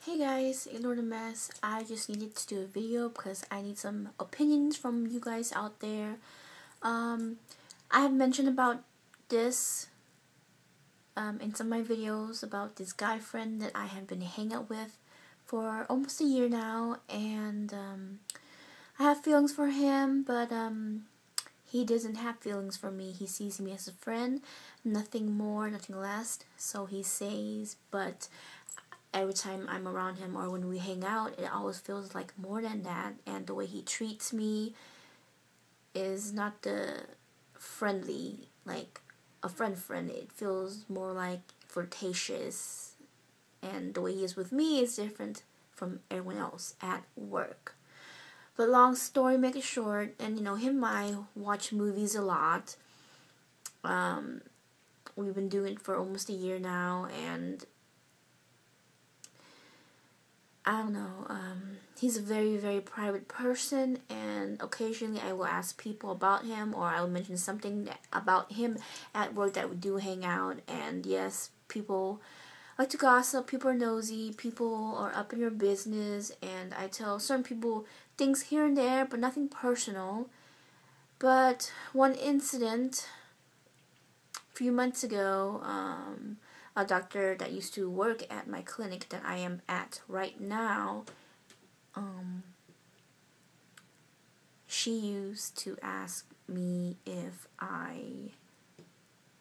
Hey guys, ignore the mess. I just needed to do a video because I need some opinions from you guys out there. I have mentioned about this in some of my videos about this guy friend that I have been hanging out with for almost a year now, and I have feelings for him, but he doesn't have feelings for me. He sees me as a friend, nothing more, nothing less, so he says, but every time I'm around him or when we hang out, it always feels like more than that, and the way he treats me is not the friendly, like a friend. It feels more like flirtatious, and the way he is with me is different from everyone else at work. But long story, make it short, and him and I watch movies a lot. We've been doing it for almost a year now, and I don't know, he's a very, very private person, and occasionally I will ask people about him, or I will mention something about him at work that we do hang out, and yes, people like to gossip, people are nosy, people are up in your business, and I tell certain people things here and there, but nothing personal. But one incident, a few months ago, a doctor that used to work at my clinic that I am at right now, she used to ask me if I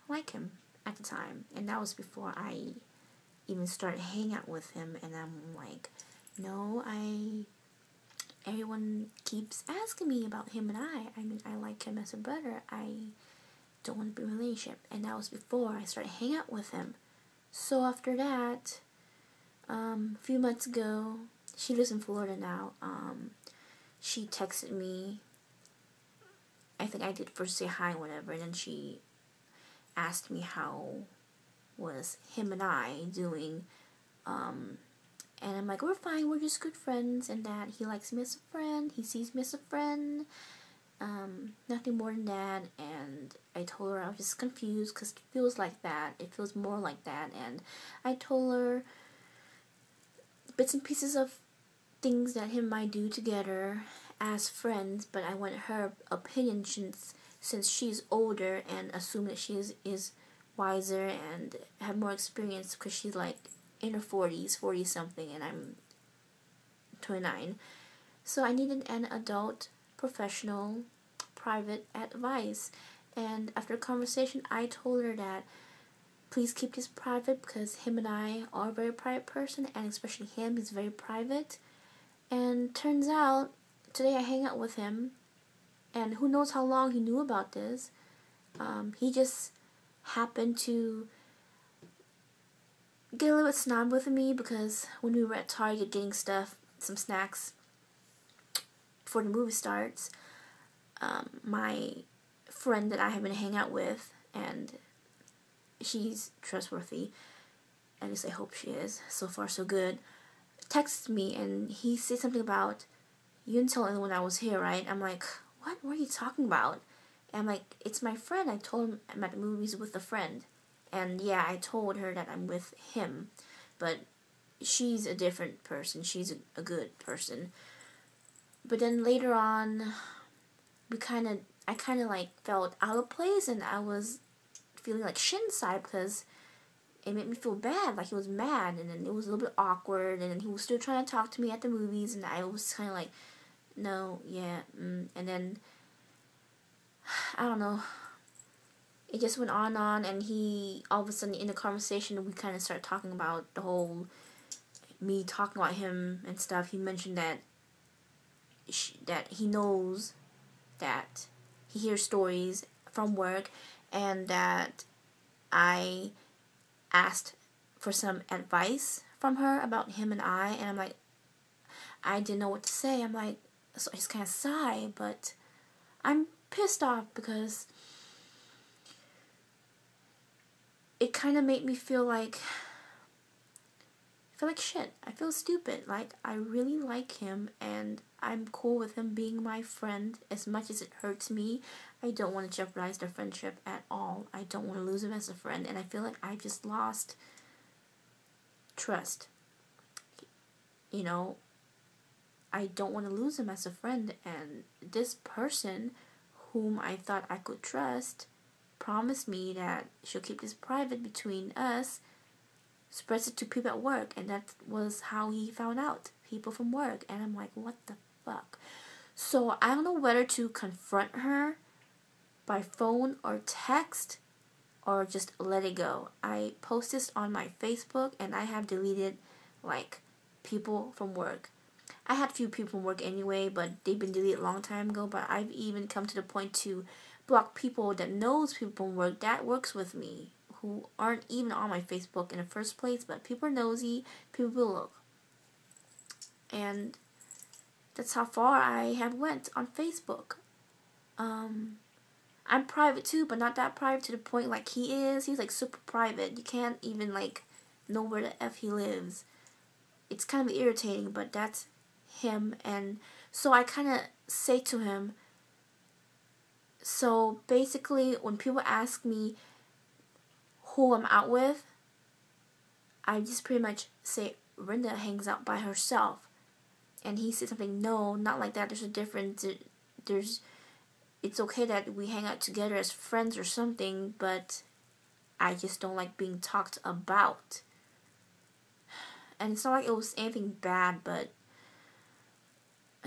like him at the time, and that was before I even started hanging out with him, and I'm like, no, everyone keeps asking me about him, and I mean, I like him as a brother, I don't want to be in a relationship, and that was before I started hanging out with him. So after that, a few months ago, she lives in Florida now, she texted me, I think I did first say hi and whatever, and then she asked me how was him and I doing, and I'm like, we're fine, we're just good friends, and that he likes me as a friend, he sees me as a friend, nothing more than that. And I told her I was just confused because it feels like that, it feels more like that, and I told her bits and pieces of things that him and I do together as friends, but I want her opinion since she's older and assume that she is wiser and have more experience because she's like in her 40s, 40 something, and I'm 29. So I needed an adult, professional, private advice. And after a conversation, I told her that please keep this private because him and I are a very private person, and especially him, he's very private. And turns out, today I hang out with him, and who knows how long he knew about this. He just happened to get a little bit snob with me because when we were at Target getting stuff, some snacks, before the movie starts, my friend that I have been hanging out with, and she's trustworthy, at least I hope she is, so far so good, texted me, and he said something about, you didn't tell anyone I was here, right? I'm like, what are you talking about? And I'm like, it's my friend. I told him I'm at the movies with a friend. And yeah, I told her that I'm with him, but she's a different person. She's a good person. But then later on, I kind of like felt out of place, and I was feeling like shit inside because it made me feel bad, like he was mad, and then it was a little bit awkward, and then he was still trying to talk to me at the movies, and I was kind of like, no, yeah, and then, I don't know, it just went on, and he, all of a sudden, in the conversation, we kind of started talking about the whole, me talking about him and stuff. He mentioned that he knows that he hears stories from work, and that I asked for some advice from her about him and and I'm like, I didn't know what to say. I'm like, so I just kind of sigh, but I'm pissed off because it kind of made me feel like shit. I feel stupid. Like, I really like him, and I'm cool with him being my friend. As much as it hurts me, I don't want to jeopardize their friendship at all. I don't want to lose him as a friend, and I feel like I just lost trust. you know, I don't want to lose him as a friend. And this person, whom I thought I could trust, promised me that she'll keep this private between us, spreads it to people at work, and that was how he found out. People from work. And I'm like, what the fuck? So I don't know whether to confront her by phone or text or just let it go. I post this on my Facebook and I have deleted like people from work. I had a few people from work anyway, but they've been deleted a long time ago. But I've even come to the point to block people that knows people from work that works with me, who aren't even on my Facebook in the first place, but people are nosy, people will look. And that's how far I have went on Facebook. I'm private too, but not that private to the point like he is. He's like super private. You can't even like know where the F he lives. It's kind of irritating, but that's him. And so I kind of say to him, so basically when people ask me who I'm out with, I just pretty much say Rinda hangs out by herself. And he said something, no, not like that. There's a difference. It's okay that we hang out together as friends or something, but I just don't like being talked about. And it's not like it was anything bad, but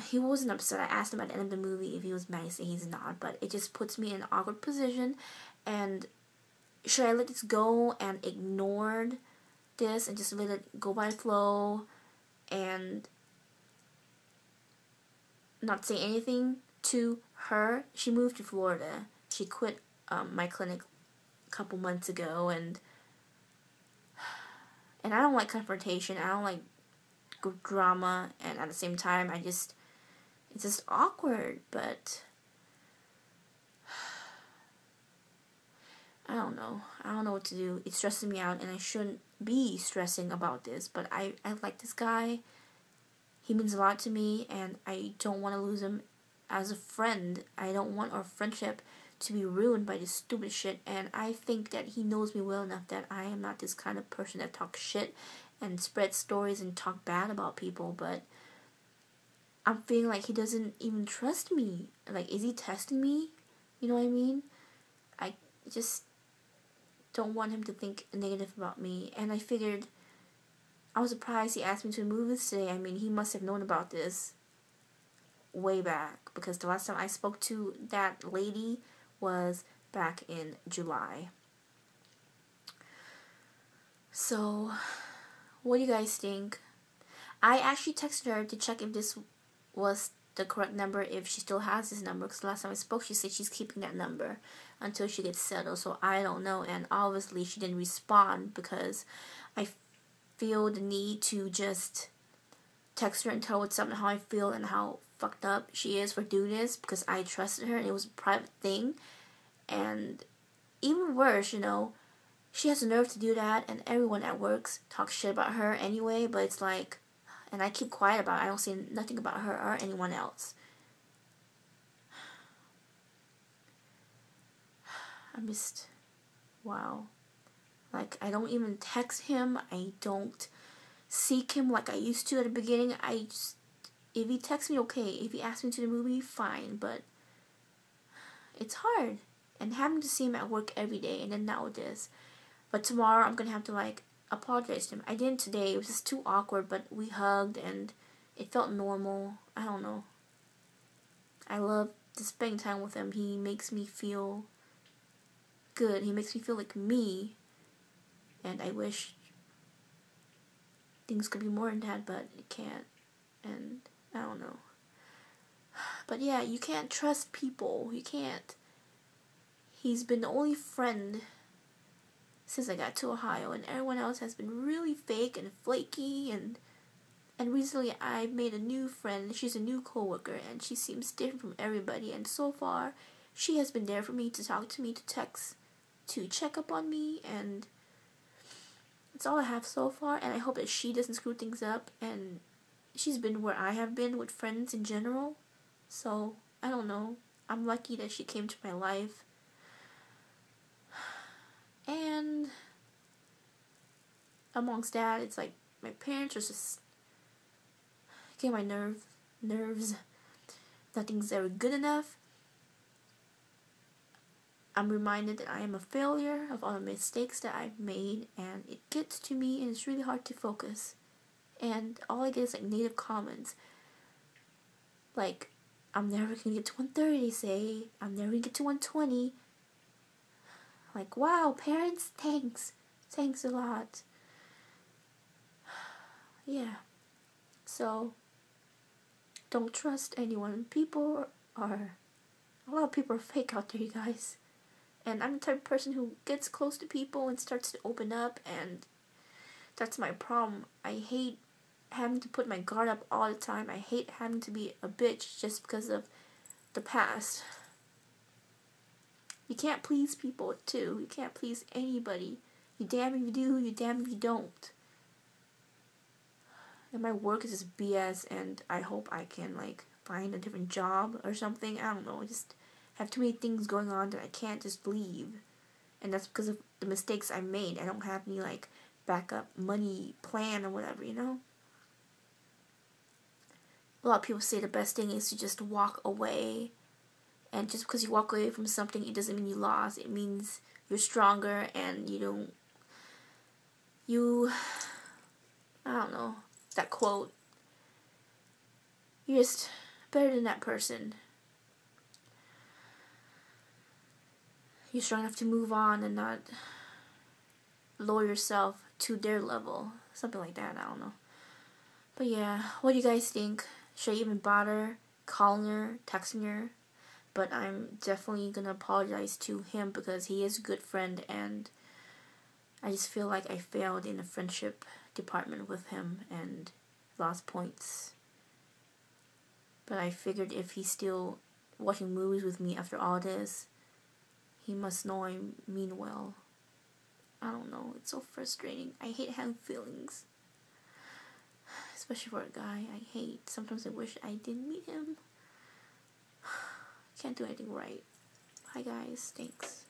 he wasn't upset. I asked him at the end of the movie if he was mad. He said he's not, but it just puts me in an awkward position. And should I let this go and ignore this and just let it go by the flow and not say anything to her? She moved to Florida. She quit my clinic a couple months ago, and I don't like confrontation. I don't like drama, and at the same time, it's just awkward. But I don't know. I don't know what to do. It's stressing me out, and I shouldn't be stressing about this. But I like this guy. He means a lot to me, and I don't want to lose him as a friend. I don't want our friendship to be ruined by this stupid shit. And I think that he knows me well enough that I am not this kind of person that talks shit and spreads stories and talk bad about people. But I'm feeling like he doesn't even trust me. Like, is he testing me? You know what I mean? I just don't want him to think negative about me. And I figured, I was surprised he asked me to the movies today. I mean, he must have known about this way back, because the last time I spoke to that lady was back in July. So, what do you guys think? I actually texted her to check if this was the correct number, if she still has this number, because the last time I spoke she said she's keeping that number until she gets settled, so I don't know. And obviously she didn't respond because I feel the need to just text her and tell her what's up and how I feel and how fucked up she is for doing this, because I trusted her and it was a private thing. And even worse, she has the nerve to do that, and everyone at work talks shit about her anyway, but it's like, and I keep quiet about it. I don't say nothing about her or anyone else. I'm just, wow. Like, I don't even text him. I don't seek him like I used to at the beginning. If he texts me, okay. If he asks me to the movie, fine. But it's hard. And having to see him at work every day, and then now this. But tomorrow I'm going to have to, apologize to him. I didn't today. It was just too awkward, but we hugged, and it felt normal. I don't know. I love to spend time with him. He makes me feel good. He makes me feel like me. And I wish things could be more than that, but it can't. And I don't know. But yeah, you can't trust people. You can't. He's been the only friend since I got to Ohio, and everyone else has been really fake and flaky, and recently I made a new friend. She's a new coworker, and she seems different from everybody, and so far she has been there for me, to talk to me, to text, to check up on me, and that's all I have so far. And I hope that she doesn't screw things up, and she's been where I have been with friends in general, so I don't know. I'm lucky that she came to my life. And amongst that, it's like my parents are just get my nerves. Nothing's ever good enough. I'm reminded that I am a failure of all the mistakes that I've made, and it gets to me, and it's really hard to focus. And all I get is like negative comments. Like, I'm never gonna get to 130, say. I'm never gonna get to 120. Like, wow, parents, thanks. Thanks a lot. Yeah. So, don't trust anyone. People are... A lot of people are fake out there, you guys. And I'm the type of person who gets close to people and starts to open up, and that's my problem. I hate having to put my guard up all the time. I hate having to be a bitch just because of the past. You can't please people too. You can't please anybody. You damn if you do, you damn if you don't. And my work is just BS, and I hope I can like find a different job or something. I don't know. I just have too many things going on that I can't just leave. And that's because of the mistakes I made. I don't have any like backup money plan or whatever, you know? A lot of people say the best thing is to just walk away. And just because you walk away from something, it doesn't mean you lost. It means you're stronger and you don't... I don't know. That quote. You're just better than that person. You're strong enough to move on and not lower yourself to their level. Something like that, I don't know. But yeah, what do you guys think? Should I even bother calling her, texting her? But I'm definitely gonna apologize to him because he is a good friend, and I just feel like I failed in the friendship department with him and lost points. But I figured if he's still watching movies with me after all this, he must know I mean well. I don't know. It's so frustrating. I hate having feelings. Especially for a guy. I hate. Sometimes I wish I didn't meet him. Can't do anything right. Bye guys. Thanks.